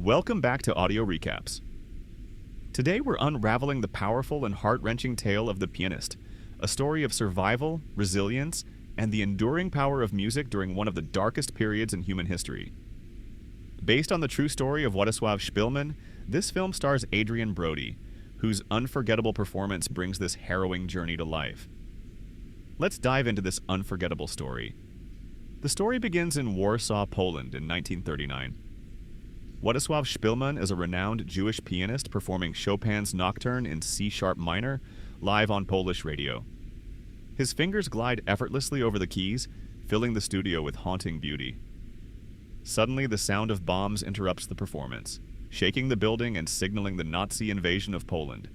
Welcome back to Audio Recaps. Today we're unraveling the powerful and heart-wrenching tale of The Pianist, a story of survival, resilience, and the enduring power of music during one of the darkest periods in human history. Based on the true story of Władysław Szpilman, this film stars Adrien Brody, whose unforgettable performance brings this harrowing journey to life. Let's dive into this unforgettable story. The story begins in Warsaw, Poland in 1939. Władysław Szpilman is a renowned Jewish pianist performing Chopin's Nocturne in C-sharp minor live on Polish radio. His fingers glide effortlessly over the keys, filling the studio with haunting beauty. Suddenly, the sound of bombs interrupts the performance, shaking the building and signaling the Nazi invasion of Poland.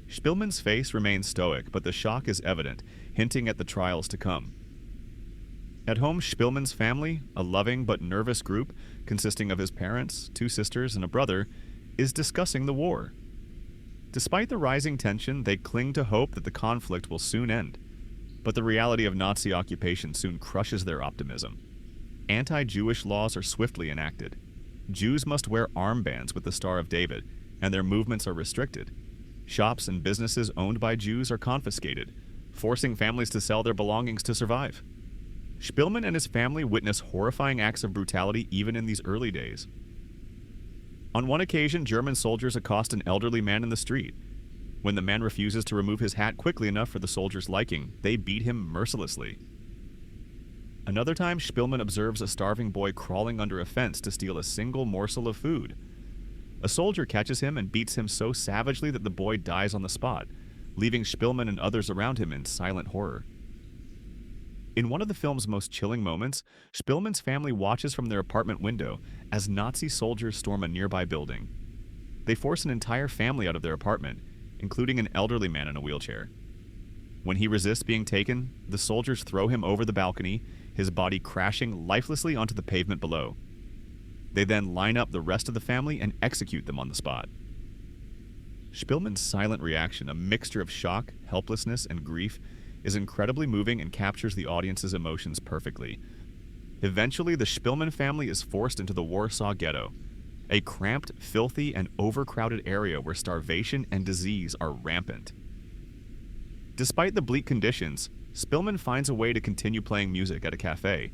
Szpilman's face remains stoic, but the shock is evident, hinting at the trials to come. At home, Szpilman's family, a loving but nervous group consisting of his parents, two sisters, and a brother, is discussing the war. Despite the rising tension, they cling to hope that the conflict will soon end. But the reality of Nazi occupation soon crushes their optimism. Anti-Jewish laws are swiftly enacted. Jews must wear armbands with the Star of David, and their movements are restricted. Shops and businesses owned by Jews are confiscated, forcing families to sell their belongings to survive. Szpilman and his family witness horrifying acts of brutality even in these early days. On one occasion, German soldiers accost an elderly man in the street. When the man refuses to remove his hat quickly enough for the soldiers' liking, they beat him mercilessly. Another time, Szpilman observes a starving boy crawling under a fence to steal a single morsel of food. A soldier catches him and beats him so savagely that the boy dies on the spot, leaving Szpilman and others around him in silent horror. In one of the film's most chilling moments, Szpilman's family watches from their apartment window as Nazi soldiers storm a nearby building. They force an entire family out of their apartment, including an elderly man in a wheelchair. When he resists being taken, the soldiers throw him over the balcony, his body crashing lifelessly onto the pavement below. They then line up the rest of the family and execute them on the spot. Szpilman's silent reaction, a mixture of shock, helplessness, and grief, is incredibly moving and captures the audience's emotions perfectly. Eventually, the Szpilman family is forced into the Warsaw Ghetto, a cramped, filthy, and overcrowded area where starvation and disease are rampant. Despite the bleak conditions, Szpilman finds a way to continue playing music at a cafe.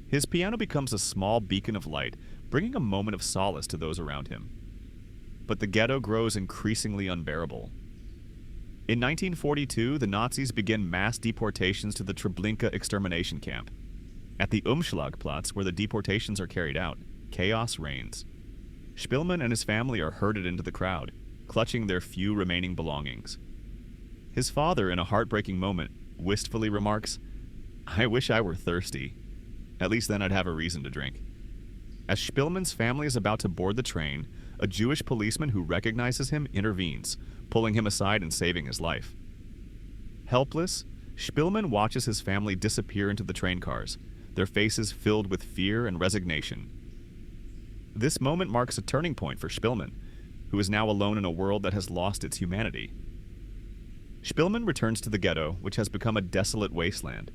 His piano becomes a small beacon of light, bringing a moment of solace to those around him. But the ghetto grows increasingly unbearable. In 1942, the Nazis begin mass deportations to the Treblinka extermination camp. At the Umschlagplatz, where the deportations are carried out, chaos reigns. Szpilman and his family are herded into the crowd, clutching their few remaining belongings. His father, in a heartbreaking moment, wistfully remarks, "I wish I were thirsty. At least then I'd have a reason to drink." As Szpilman's family is about to board the train, a Jewish policeman who recognizes him intervenes, pulling him aside and saving his life. Helpless, Szpilman watches his family disappear into the train cars, their faces filled with fear and resignation. This moment marks a turning point for Szpilman, who is now alone in a world that has lost its humanity. Szpilman returns to the ghetto, which has become a desolate wasteland.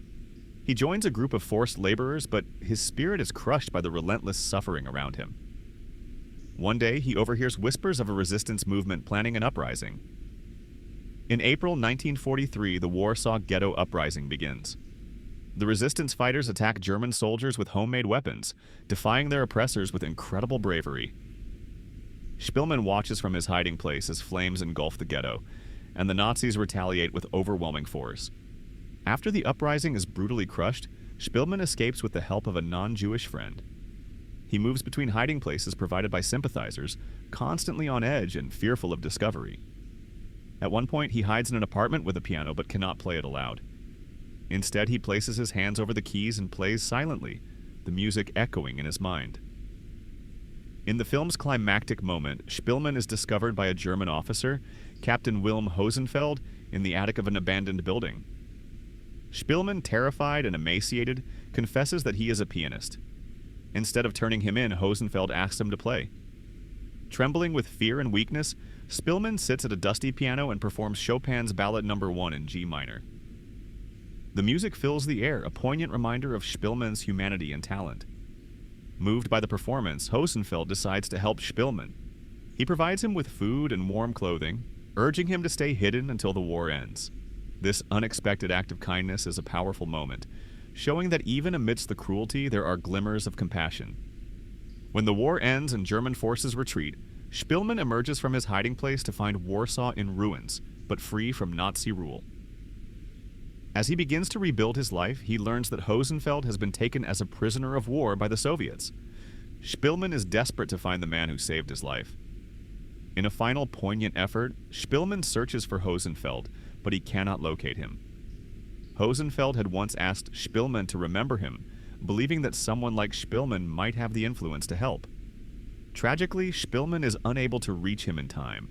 He joins a group of forced laborers, but his spirit is crushed by the relentless suffering around him. One day, he overhears whispers of a resistance movement planning an uprising. In April 1943, the Warsaw Ghetto Uprising begins. The resistance fighters attack German soldiers with homemade weapons, defying their oppressors with incredible bravery. Szpilman watches from his hiding place as flames engulf the ghetto, and the Nazis retaliate with overwhelming force. After the uprising is brutally crushed, Szpilman escapes with the help of a non-Jewish friend. He moves between hiding places provided by sympathizers, constantly on edge and fearful of discovery. At one point, he hides in an apartment with a piano but cannot play it aloud. Instead, he places his hands over the keys and plays silently, the music echoing in his mind. In the film's climactic moment, Szpilman is discovered by a German officer, Captain Wilhelm Hosenfeld, in the attic of an abandoned building. Szpilman, terrified and emaciated, confesses that he is a pianist. Instead of turning him in, Hosenfeld asks him to play. Trembling with fear and weakness, Szpilman sits at a dusty piano and performs Chopin's Ballad No. 1 in G minor. The music fills the air, a poignant reminder of Szpilman's humanity and talent. Moved by the performance, Hosenfeld decides to help Szpilman. He provides him with food and warm clothing, urging him to stay hidden until the war ends. This unexpected act of kindness is a powerful moment, showing that even amidst the cruelty, there are glimmers of compassion. When the war ends and German forces retreat, Szpilman emerges from his hiding place to find Warsaw in ruins, but free from Nazi rule. As he begins to rebuild his life, he learns that Hosenfeld has been taken as a prisoner of war by the Soviets. Szpilman is desperate to find the man who saved his life. In a final poignant effort, Szpilman searches for Hosenfeld, but he cannot locate him. Hosenfeld had once asked Szpilman to remember him, believing that someone like Szpilman might have the influence to help. Tragically, Szpilman is unable to reach him in time.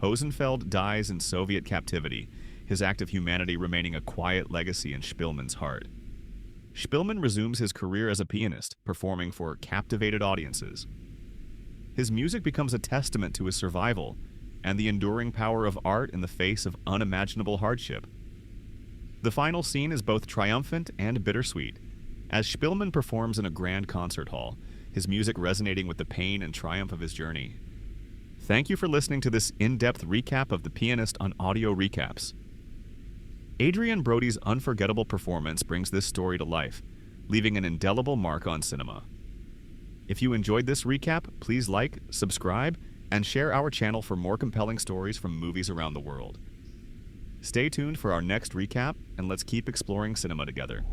Hosenfeld dies in Soviet captivity, his act of humanity remaining a quiet legacy in Szpilman's heart. Szpilman resumes his career as a pianist, performing for captivated audiences. His music becomes a testament to his survival and the enduring power of art in the face of unimaginable hardship. The final scene is both triumphant and bittersweet, as Szpilman performs in a grand concert hall, his music resonating with the pain and triumph of his journey. Thank you for listening to this in-depth recap of The Pianist on Audio Recaps. Adrian Brody's unforgettable performance brings this story to life, leaving an indelible mark on cinema. If you enjoyed this recap, please like, subscribe, and share our channel for more compelling stories from movies around the world. Stay tuned for our next recap, and let's keep exploring cinema together.